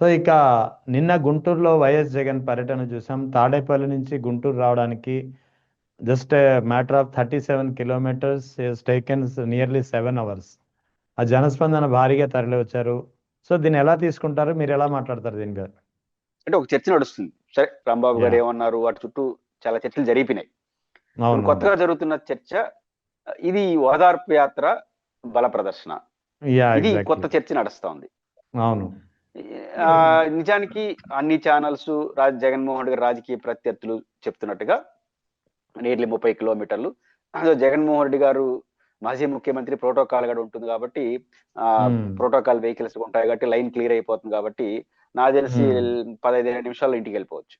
So ఇక నిన్న గుంటూరులో వైఎస్ జగన్ పర్యటన చూసాం. తాడేపల్లి నుంచి గుంటూరు రావడానికి just matter of 37 kilometres taken nearly 7 hours. ఆ జనస్పందన భారీగా తరలి వచ్చారు. సో దీన్ని ఎలా తీసుకుంటారు, మీరు ఎలా మాట్లాడతారు దీని గారు? అంటే ఒక చర్చ నడుస్తుంది. సరే, రాంబాబు యా. గారు ఏమన్నారు, వాటి చుట్టూ చాలా చర్చలు జరిగినాయి. ఇప్పుడు అవునవును. కొత్తగా జరుగుతున్న చర్చ, ఇది ఓదార్పు యాత్ర, బల ప్రదర్శన. యా, ఇది కొత్త ఎగ్జాక్ట్లీ. చర్చ నడుస్తోంది. అవును. ఆ, నిజానికి అన్ని ఛానల్స్ జగన్మోహన్ రెడ్డి గారి రాజకీయ ప్రత్యర్థులు చెప్తున్నట్టుగా నియర్లీ 30 కిలోమీటర్లు. అదో జగన్మోహన్ రెడ్డి గారు మాజీ ముఖ్యమంత్రి, ప్రోటోకాల్ కూడా ఉంటుంది కాబట్టి, ఆ ఉమ్, ప్రోటోకాల్ వెహికల్స్ ఉంటాయి కాబట్టి లైన్ క్లియర్ అయిపోతుంది కాబట్టి, నాకు తెలిసి ఉమ్, 15 నిమిషాల్లో ఇంటికి వెళ్ళిపోవచ్చు.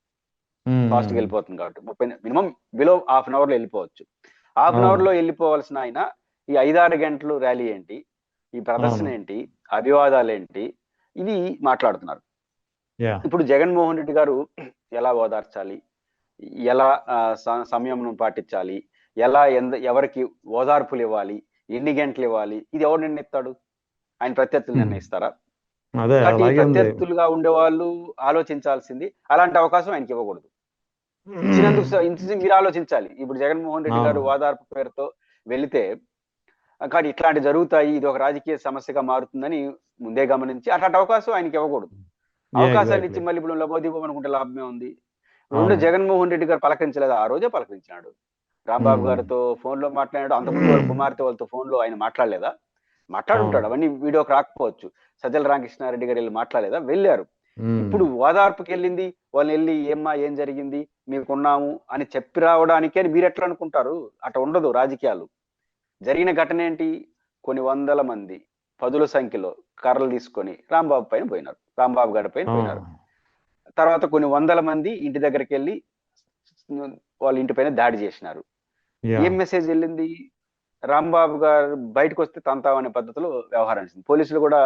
ఉమ్, ఫాస్ట్ గా వెళ్ళిపోతుంది కాబట్టి 30 minimum below half an hour లో వెళ్ళిపోవచ్చు. హాఫ్ అన్ అవును. అవర్ లో వెళ్ళిపోవాల్సిన ఆయన ఈ 5-6 గంటలు ర్యాలీ ఏంటి, ఈ ప్రదర్శన అవును. ఏంటి, అభివాదాలు ఏంటి, ఇది మాట్లాడుతున్నారు. యా. ఇప్పుడు జగన్మోహన్ రెడ్డి గారు ఎలా ఓదార్చాలి, ఎలా సంయమనం పాటించాలి, ఎలా ఎవరికి ఓదార్పులు ఇవ్వాలి, ఎన్ని గంటలు ఇవ్వాలి, ఇది ఎవరు నిర్ణయిస్తాడు? ఆయన ప్రత్యర్థులు ఉమ్, నిర్ణయిస్తారా? అదే కాబట్టి అలాగే ఉంది. ప్రత్యర్థులుగా ఉండే వాళ్ళు ఆలోచించాల్సింది, అలాంటి అవకాశం ఆయనకి ఇవ్వకూడదు. ఇచ్చినందుకు మీరు ఆలోచించాలి. ఇప్పుడు జగన్మోహన్ రెడ్డి గారు అవును. ఓదార్పు పేరుతో వెళితే, కానీ ఇట్లాంటి జరుగుతాయి, ఇది ఒక రాజకీయ సమస్యగా మారుతుందని ముందే గమనించి అట్లాంటి అవకాశం ఆయనకి ఇవ్వకూడదు. యా, అవకాశాన్ని ఇచ్చి ఎగ్జాక్ట్లీ. మళ్ళీ ఇప్పుడు లబోదీపం అనుకుంటే లాభమే ఉంది. రెండు, అవును. జగన్మోహన్ రెడ్డి గారు పలకరించలేదు, ఆ రోజే పలకరించినాడు. రాంబాబు ఉమ్, గారితో ఫోన్ లో మాట్లాడాడు, అంతకుముందు వాళ్ళ కుమార్తె వాళ్ళతో ఫోన్ లో ఆయన మాట్లాడలేదా? అవును. మాట్లాడుంటాడు, అవన్నీ వీడియోకి రాకపోవచ్చు. సజ్జల రామకృష్ణారెడ్డి గారు వెళ్ళి మాట్లాడలేదా? వెళ్ళారు. ఉమ్, ఇప్పుడు ఓదార్పుకి వెళ్ళింది, వాళ్ళని వెళ్ళి ఏమ్మా ఏం జరిగింది, మీకున్నాము అని చెప్పి రావడానికి అని మీరు ఎట్లా అనుకుంటారు? అట్లా ఉండదు రాజకీయాలు. జరిగిన ఘటన ఏంటి? కొన్ని వందల మంది, పదుల సంఖ్యలో కర్రలు తీసుకొని రాంబాబు పైన పోయినారు, రాంబాబు గారి పైన పోయినారు. అవును. తర్వాత కొన్ని వందల మంది ఇంటి దగ్గరికి వెళ్ళి వాళ్ళ ఇంటి పైన దాడి చేసినారు. యా. ఏం మెసేజ్ వెళ్ళింది? రాంబాబు గారు బయటకు వస్తే తంతామనే పద్ధతిలో వ్యవహరించింది. పోలీసులు కూడా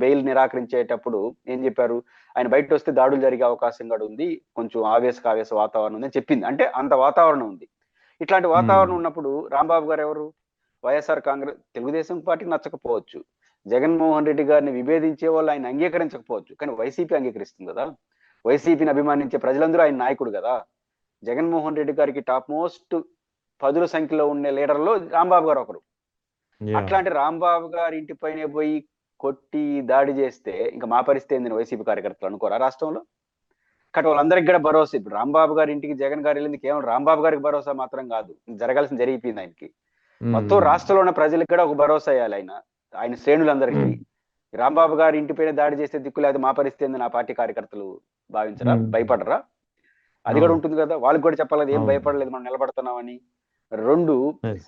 బెయిల్ నిరాకరించేటప్పుడు ఏం చెప్పారు? ఆయన బయటకు వస్తే దాడులు జరిగే అవకాశం కూడా ఉంది, కొంచెం ఆవేశ వాతావరణం ఉంది అని చెప్పింది. అంటే అంత వాతావరణం ఉంది. ఇట్లాంటి ఉమ్, వాతావరణం ఉన్నప్పుడు రాంబాబు గారు ఎవరు? వైఎస్ఆర్ కాంగ్రెస్, తెలుగుదేశం పార్టీకి నచ్చకపోవచ్చు, జగన్మోహన్ రెడ్డి గారిని విభేదించే వాళ్ళు ఆయన అంగీకరించకపోవచ్చు, కానీ వైసీపీ అంగీకరిస్తుంది కదా. వైసీపీని అభిమానించే ప్రజలందరూ ఆయన నాయకుడు కదా. జగన్మోహన్ రెడ్డి గారికి టాప్ మోస్ట్ పదుల సంఖ్యలో ఉండే లీడర్లో రాంబాబు గారు ఒకరు. యా. అట్లాంటి రాంబాబు గారి ఇంటి పైన పోయి కొట్టి దాడి చేస్తే ఇంకా మా పరిస్థితి ఏందని వైసీపీ కార్యకర్తలు అనుకోరా రాష్ట్రంలో? కాబట్టి వాళ్ళందరికీ కూడా భరోసా. ఇప్పుడు రాంబాబు గారి ఇంటికి జగన్ గారు వెళ్ళింది కేవలం రాంబాబు గారికి భరోసా మాత్రం కాదు, జరగాల్సిన జరిగిపోయింది ఆయనకి. మొత్తం ఉమ్, రాష్ట్రంలో ఉన్న ప్రజలకు కూడా ఒక భరోసా ఇవ్వాలి ఆయన, ఆయన శ్రేణులందరికీ. రాంబాబు గారి ఇంటి పైన దాడి చేస్తే దిక్కు లేదు మా పరిస్థితి ఏంది నా పార్టీ కార్యకర్తలు భావించరా, ఉమ్, భయపడరా? అది కూడా అవును. ఉంటుంది కదా, వాళ్ళకి కూడా చెప్పాలి కదా, ఏం అవును. భయపడలేదు మనం నిలబడుతున్నామని. రెండు, ఎస్.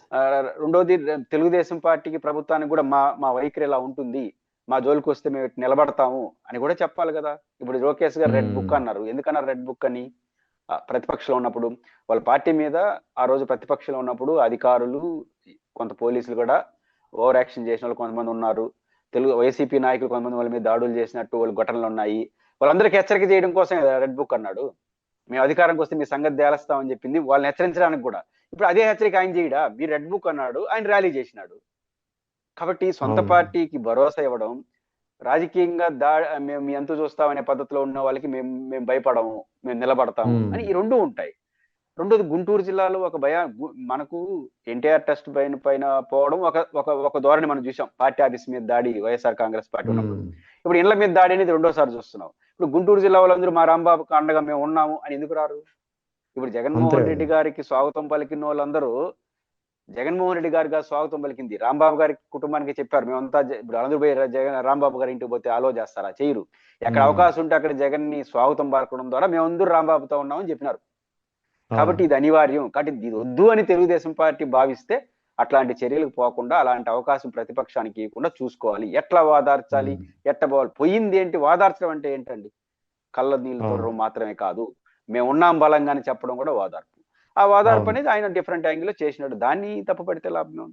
రెండోది, తెలుగుదేశం పార్టీకి ప్రభుత్వానికి కూడా మా మా వైఖరి ఎలా ఉంటుంది, మా జోలికి వస్తే మేము ఇటు నిలబడతాము అని కూడా చెప్పాలి కదా. ఇప్పుడు లోకేష్ గారు రెడ్ బుక్ ఉమ్, అన్నారు, ఎందుకన్నారు రెడ్ బుక్ అని? ప్రతిపక్షంలో ఉన్నప్పుడు వాళ్ళ పార్టీ మీద, ఆ రోజు ప్రతిపక్షంలో ఉన్నప్పుడు అధికారులు, కొంత పోలీసులు కూడా ఓవర్ యాక్షన్ చేసిన వాళ్ళు కొంతమంది ఉన్నారు. వైసీపీ నాయకులు కొంతమంది వాళ్ళ మీద దాడులు చేసినట్టు వాళ్ళు ఘటనలు ఉన్నాయి. వాళ్ళందరికీ హెచ్చరిక చేయడం కోసం రెడ్ బుక్ అన్నాడు. మేము అధికారంకి వస్తే మీ సంగతి తేలుస్తామని చెప్పింది వాళ్ళని హెచ్చరించడానికి కూడా. ఇప్పుడు అదే హెచ్చరిక ఆయన చేయడా? మీరు రెడ్ బుక్ అన్నాడు, ఆయన ర్యాలీ చేసినాడు. కాబట్టి సొంత అవును. పార్టీకి భరోసా ఇవ్వడం, రాజకీయంగా మేము మీ ఎంత చూస్తామనే పద్ధతిలో ఉన్న వాళ్ళకి మేము మేము భయపడము, మేము నిలబడతాము ఉమ్, అని ఈ రెండు ఉంటాయి. రెండోది, గుంటూరు జిల్లాలో ఒక మనకు ఎన్టీఆర్ ట్రస్ట్ పైన పైన పోవడం ఒక ఒక ఒక ధోరణి మనం చూసాం. పార్టీ ఆఫీస్ మీద దాడి వైఎస్ఆర్ కాంగ్రెస్ పార్టీ ఉన్నప్పుడు. ఉమ్, ఇప్పుడు ఇళ్ల మీద దాడి అనేది రెండోసారి చూస్తున్నాం. ఇప్పుడు గుంటూరు జిల్లా వాళ్ళందరూ మా రాంబాబుకి అండగా మేము ఉన్నాము అని ఎందుకు రారు? ఇప్పుడు అంతే జగన్మోహన్ కదా. రెడ్డి గారికి స్వాగతం పలికిన వాళ్ళందరూ జగన్మోహన్ రెడ్డి గారికి స్వాగతం పలికింది రాంబాబు గారి కుటుంబానికి చెప్పారు, మేమంతా ఇప్పుడు అందరూ పోయి జగన్ రాంబాబు గారి ఇంటికి పోతే ఆలో చేస్తారా? చేయరు. ఎక్కడ ఉమ్, అవకాశం ఉంటే అక్కడ జగన్ ని స్వాగతం పలకడం ద్వారా మేమందరూ రాంబాబుతో ఉన్నామని చెప్పినారు. అవును. కాబట్టి ఇది అనివార్యం. కాబట్టి ఇది వద్దు అని తెలుగుదేశం పార్టీ భావిస్తే అట్లాంటి చర్యలకు పోకుండా, అలాంటి అవకాశం ప్రతిపక్షానికి ఇవ్వకుండా చూసుకోవాలి. ఎట్లా వాదార్చాలి, ఉమ్, ఎట్ట పోవాలి? పోయింది ఏంటి? వాదార్చడం అంటే ఏంటండి? కళ్ళ నీళ్లు అవును. తొడడం మాత్రమే కాదు, మేము ఉన్నాం బలంగా అని చెప్పడం కూడా వాదార్పు. ఆ వాదార్పు అవును. అనేది ఆయన డిఫరెంట్ యాంగిల్ లో చేసినాడు, దాన్ని తప్పు పడితే లాభమే ఉంది.